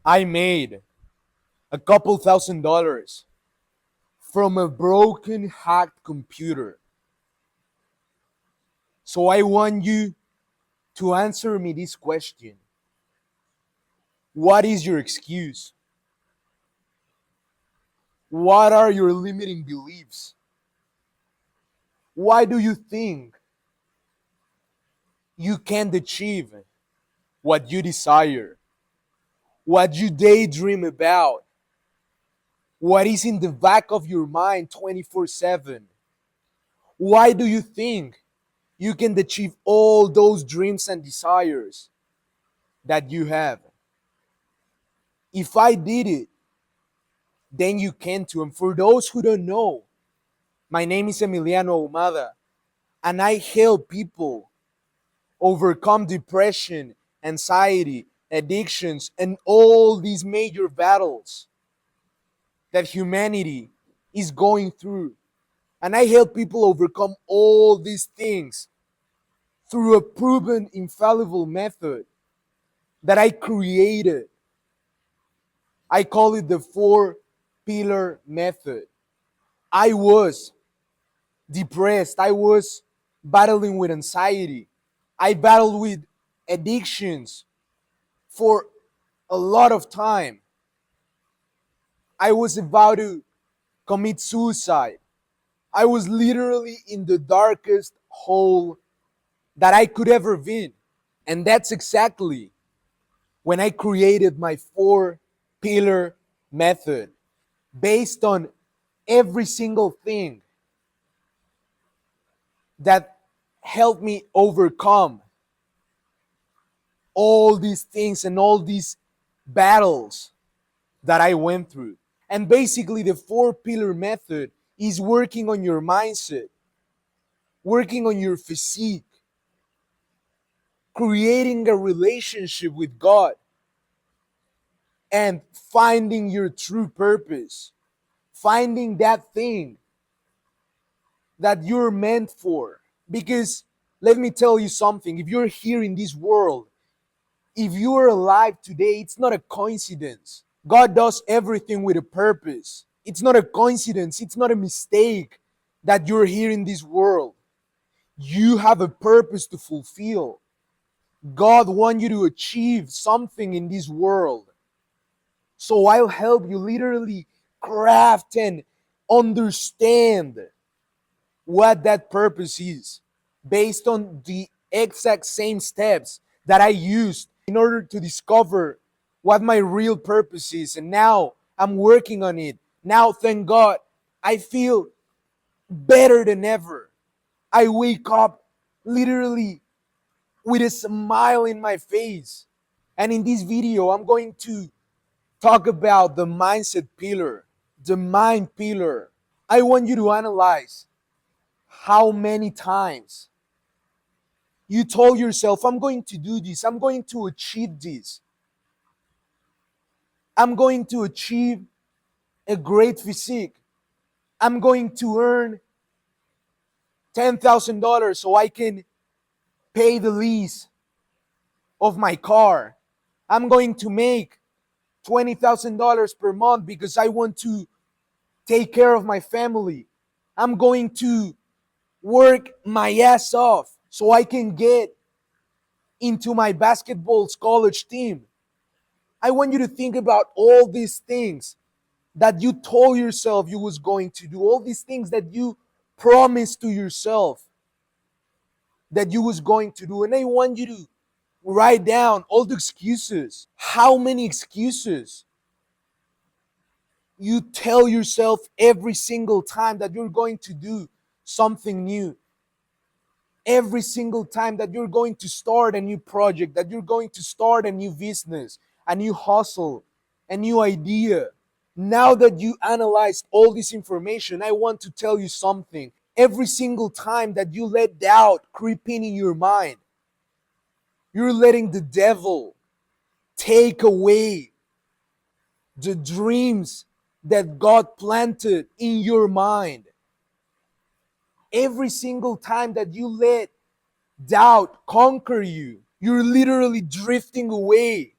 I made a couple $1,000 from a broken, hacked computer. So I want you to answer me this question. What is your excuse? What are your limiting beliefs? Why do you think you can't achieve what you desire, what you daydream about, what is in the back of your mind 24/7? Why do you think you can achieve all those dreams and desires that you have? If I did it, then you can too. And for those who don't know, my name is Emiliano Ahumada, and I help people overcome depression, anxiety, addictions, and all these major battles that humanity is going through. And I help people overcome all these things through a proven, infallible method that I created. I call it the four pillar method. I was depressed. I was battling with anxiety. I battled with addictions for a lot of time. I was about to commit suicide. I was literally in the darkest hole that I could ever been. And that's exactly when I created my four pillar method based on every single thing that helped me overcome all these things and all these battles that I went through. And basically, the four pillar method is working on your mindset, working on your physique, creating a relationship with God, and finding your true purpose, finding that thing that you're meant for. Because let me tell you something, if you're here in this world, if you are alive today, it's not a coincidence. God does everything with a purpose. It's not a coincidence, it's not a mistake that you're here in this world. You have a purpose to fulfill. God wants you to achieve something in this world. So I'll help you literally craft and understand what that purpose is based on the exact same steps that I used in order to discover what my real purpose is. And now I'm working on it. Now, thank God, I feel better than ever. I wake up literally with a smile in my face. And in this video, I'm going to talk about the mindset pillar, the mind pillar. I want you to analyze how many times you told yourself, I'm going to do this, I'm going to achieve this, I'm going to achieve a great physique, I'm going to earn $10,000 so I can pay the lease of my car, I'm going to make $20,000 per month because I want to take care of my family, I'm going to work my ass off so I can get into my basketball college team. I want you to think about all these things that you told yourself you was going to do, all these things that you promised to yourself that you was going to do. And I want you to write down all the excuses. How many excuses you tell yourself every single time that you're going to do something new, every single time that you're going to start a new project, that you're going to start a new business, a new hustle, a new idea. Now that you analyzed all this information, I want to tell you something. Every single time that you let doubt creep in your mind, you're letting the devil take away the dreams that God planted in your mind. Every single time that you let doubt conquer you, you're literally drifting away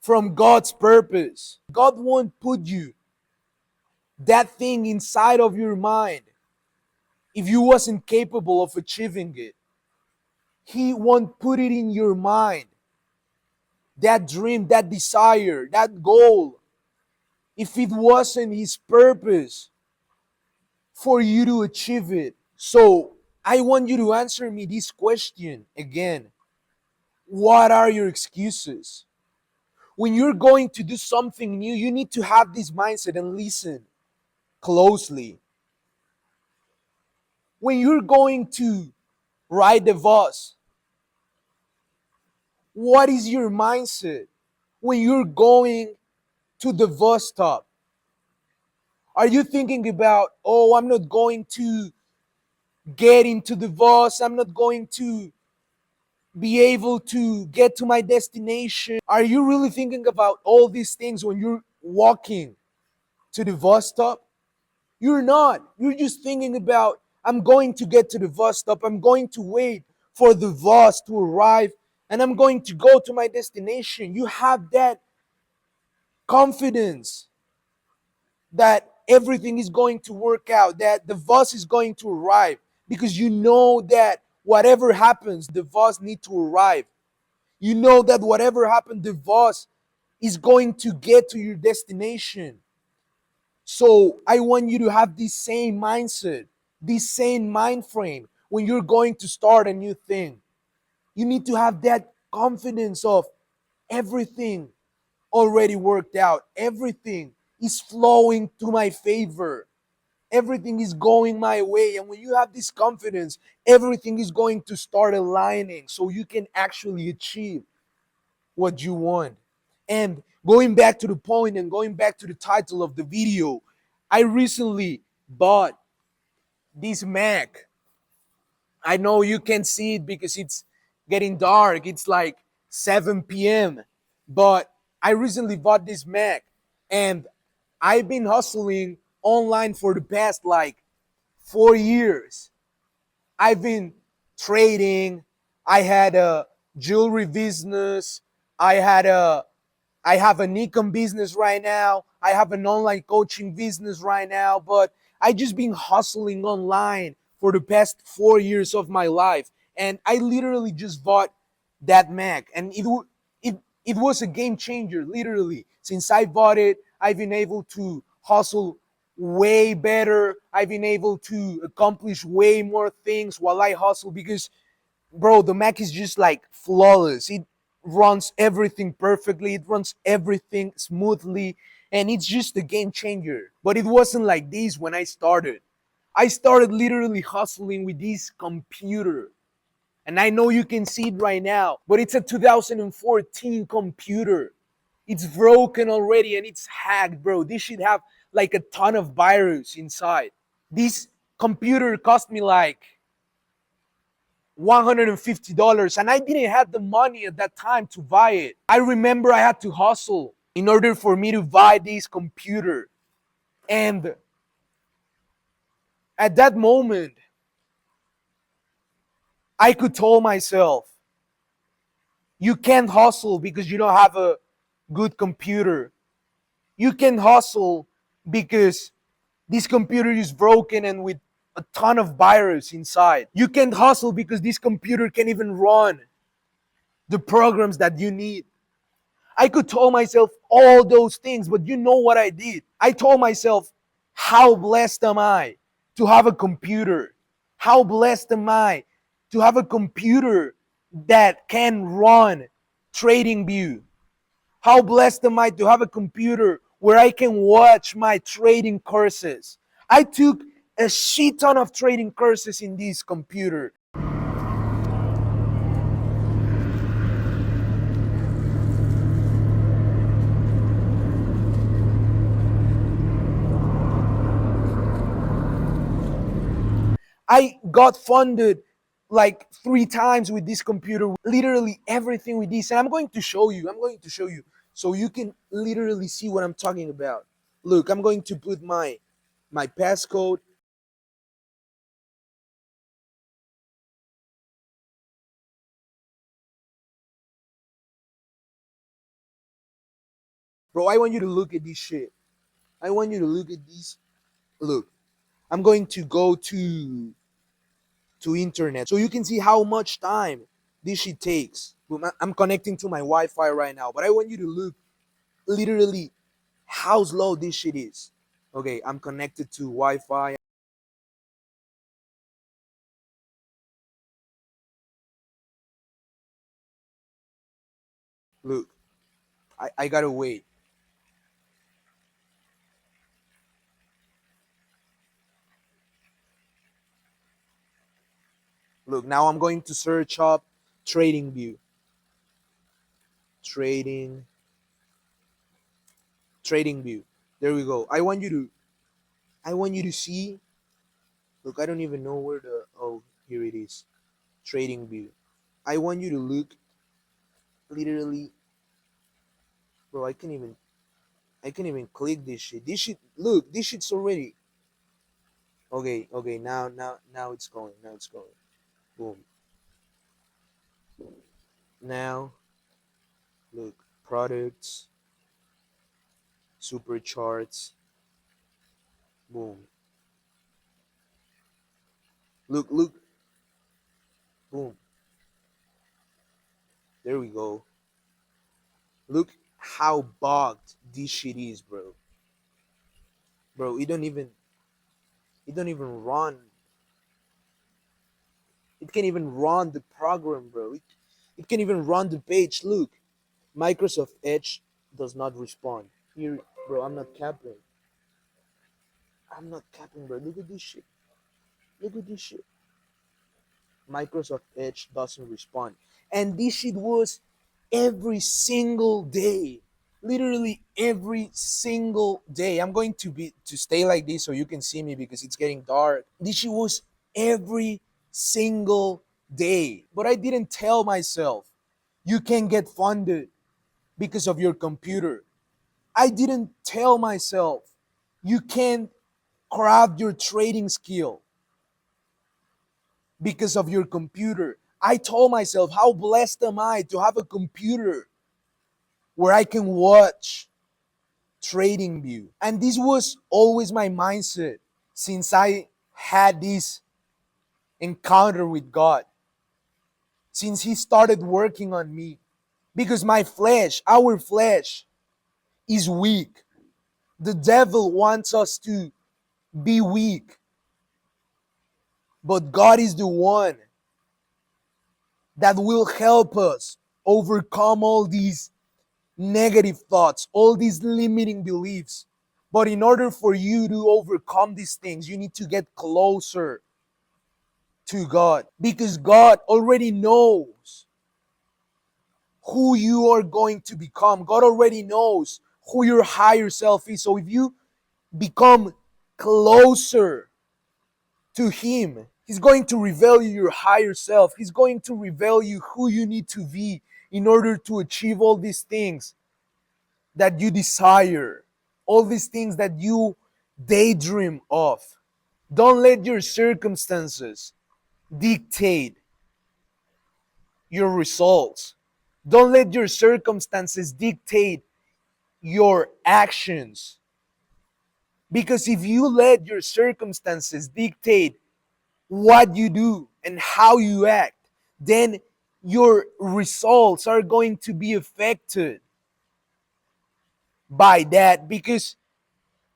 from God's purpose. God won't put you that thing inside of your mind if you wasn't capable of achieving it. He won't put it in your mind, that dream, that desire, that goal, if it wasn't his purpose for you to achieve it. So I want you to answer me this question again. What are your excuses? When you're going to do something new, you need to have this mindset and listen closely. When you're going to ride the bus, what is your mindset? When you're going to the bus stop, are you thinking about, oh, I'm not going to get into the bus, I'm not going to be able to get to my destination? Are you really thinking about all these things when you're walking to the bus stop? You're not. You're just thinking about, I'm going to get to the bus stop, I'm going to wait for the bus to arrive, and I'm going to go to my destination. You have that confidence that everything is going to work out, that the bus is going to arrive, because you know that whatever happens, the bus need to arrive. You know that whatever happens, the bus is going to get to your destination. So I want you to have this same mindset, this same mind frame when you're going to start a new thing. You need to have that confidence of everything already worked out. Everything is flowing to my favor. Everything is going my way. And when you have this confidence, everything is going to start aligning so you can actually achieve what you want. And going back to the point and going back to the title of the video, I recently bought this Mac. I know you can't see it because it's getting dark. It's like 7 p.m. But I recently bought this Mac, and I've been hustling online for the past like 4 years. I've been trading. I had a jewelry business. I had a I have an ecom business right now. I have an online coaching business right now, but I just been hustling online for the past 4 years of my life. And I literally just bought that Mac, and it was a game changer, literally. Since I bought it, I've been able to hustle way better. I've been able to accomplish way more things while I hustle because, bro, the Mac is just like flawless. It runs everything perfectly, it runs everything smoothly, and it's just a game changer. But it wasn't like this when I started. I started literally hustling with this computer. And I know you can see it right now, but it's a 2014 computer. It's broken already and it's hacked, bro. This should have like a ton of virus inside. This computer cost me like $150, and I didn't have the money at that time to buy it. I remember I had to hustle in order for me to buy this computer. And at that moment, I could tell myself, you can't hustle because you don't have a good computer. You can hustle because this computer is broken and with a ton of virus inside. You can't hustle because this computer can't even run the programs that you need. I could tell myself all those things, but you know what I did? I told myself, how blessed am I to have a computer? How blessed am I to have a computer that can run TradingView? How blessed am I to have a computer where I can watch my trading courses? I took a shit ton of trading courses in this computer. I got funded like 3 times with this computer, literally everything with this. And I'm going to show you. I'm going to show you so you can literally see what I'm talking about. Look, I'm going to put my passcode. Bro, I want you to look at this shit. I want you to look at this. Look, I'm going to go to internet so you can see how much time this shit takes. Boom, I'm connecting to my Wi-Fi right now, but I want you to look literally how slow this shit is. Okay, I'm connected to Wi-Fi. Look, I gotta wait. Look, now I'm going to search up trading view. Trading trading view. There we go. I want you to see. Look, I don't even know where the oh, here it is. Trading view. I want you to look literally, bro, I can't even click this shit. This shit, look, this shit's already. Okay, okay, now it's going. Now it's going. Boom. Now, look, products, super charts. Boom. Look, look, boom. There we go. Look how bugged this shit is, bro. Bro, it don't even run. It can't even run the program, bro. It can't even run the page. Look, Microsoft Edge does not respond. Here, bro, I'm not capping. I'm not capping, bro. Look at this shit. Look at this shit. Microsoft Edge doesn't respond. And this shit was every single day. Literally every single day. I'm going to stay like this so you can see me because it's getting dark. This shit was every single day. But I didn't tell myself you can get funded because of your computer. I didn't tell myself you can craft your trading skill because of your computer. I told myself, how blessed am I to have a computer where I can watch Trading View. And this was always my mindset since I had this encounter with God, since He started working on me. Because my flesh, our flesh, is weak. The devil wants us to be weak, but God is the one that will help us overcome all these negative thoughts, all these limiting beliefs. But in order for you to overcome these things, you need to get closer to God because God already knows who you are going to become. God already knows who your higher self is. So if you become closer to Him, He's going to reveal you your higher self. He's going to reveal you who you need to be in order to achieve all these things that you desire, all these things that you daydream of. Don't let your circumstances dictate your results. Don't let your circumstances dictate your actions. Because if you let your circumstances dictate what you do and how you act, then your results are going to be affected by that. Because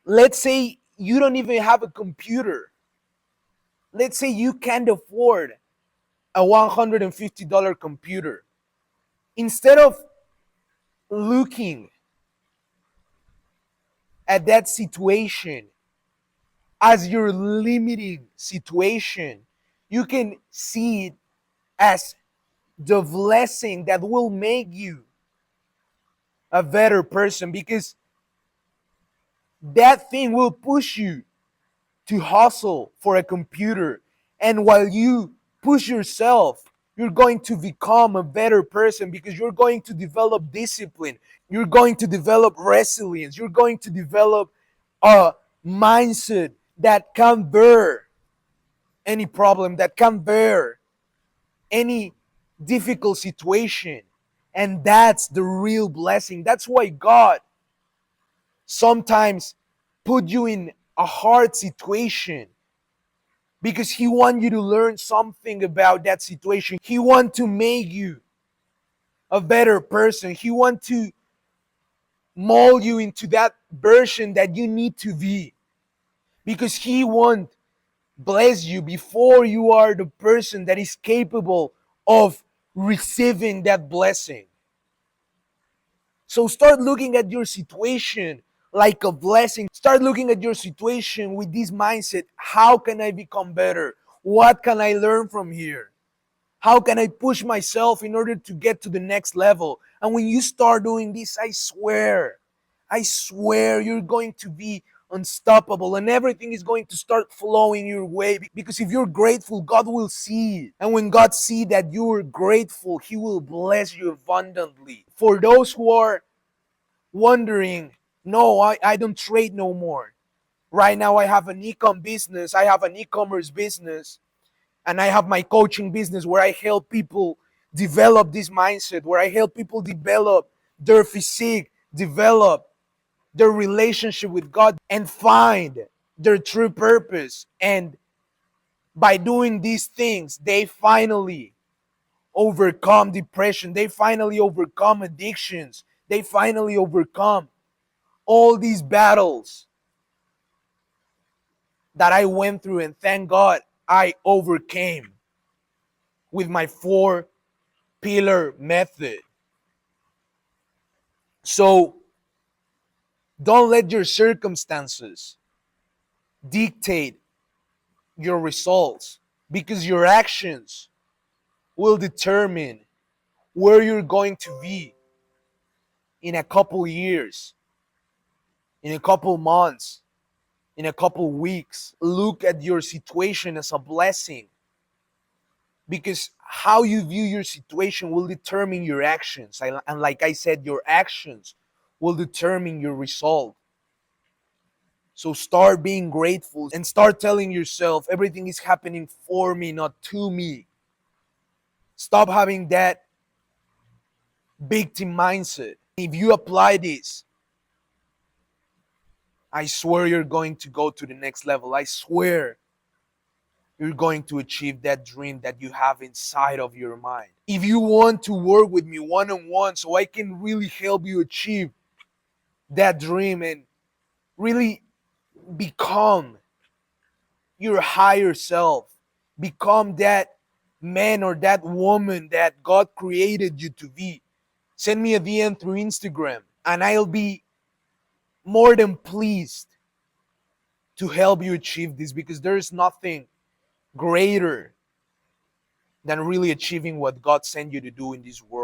let's say you don't even have a computer. Let's say you can't afford a $150 computer. Instead of looking at that situation as your limiting situation, you can see it as the blessing that will make you a better person because that thing will push you to hustle for a computer. And while you push yourself, you're going to become a better person because you're going to develop discipline. You're going to develop resilience. You're going to develop a mindset that can bear any problem, that can bear any difficult situation. And that's the real blessing. That's why God sometimes put you in a hard situation because he wants you to learn something about that situation. He wants to make you a better person. He wants to mold you into that version that you need to be, because he won't bless you before you are the person that is capable of receiving that blessing. So start looking at your situation like a blessing. Start looking at your situation with this mindset. How can I become better? What can I learn from here? How can I push myself in order to get to the next level? And when you start doing this, I swear you're going to be unstoppable and everything is going to start flowing your way. Because if you're grateful, God will see it. And when God sees that you're grateful, He will bless you abundantly. For those who are wondering, no, I don't trade no more. Right now, I have an e-com business, I have an e-commerce business, and I have my coaching business where I help people develop this mindset, where I help people develop their physique, develop their relationship with God, and find their true purpose. And by doing these things, they finally overcome depression, they finally overcome addictions, they finally overcome all these battles that I went through. And thank God I overcame with my 4-pillar method. So don't let your circumstances dictate your results, because your actions will determine where you're going to be in a couple years, in a couple months, in a couple weeks. Look at your situation as a blessing, because how you view your situation will determine your actions. And like I said, your actions will determine your result. So start being grateful and start telling yourself everything is happening for me, not to me. Stop having that victim mindset. If you apply this, I swear you're going to go to the next level. I swear you're going to achieve that dream that you have inside of your mind. If you want to work with me one-on-one so I can really help you achieve that dream and really become your higher self, become that man or that woman that God created you to be, send me a DM through Instagram and I'll be more than pleased to help you achieve this, because there is nothing greater than really achieving what God sent you to do in this world.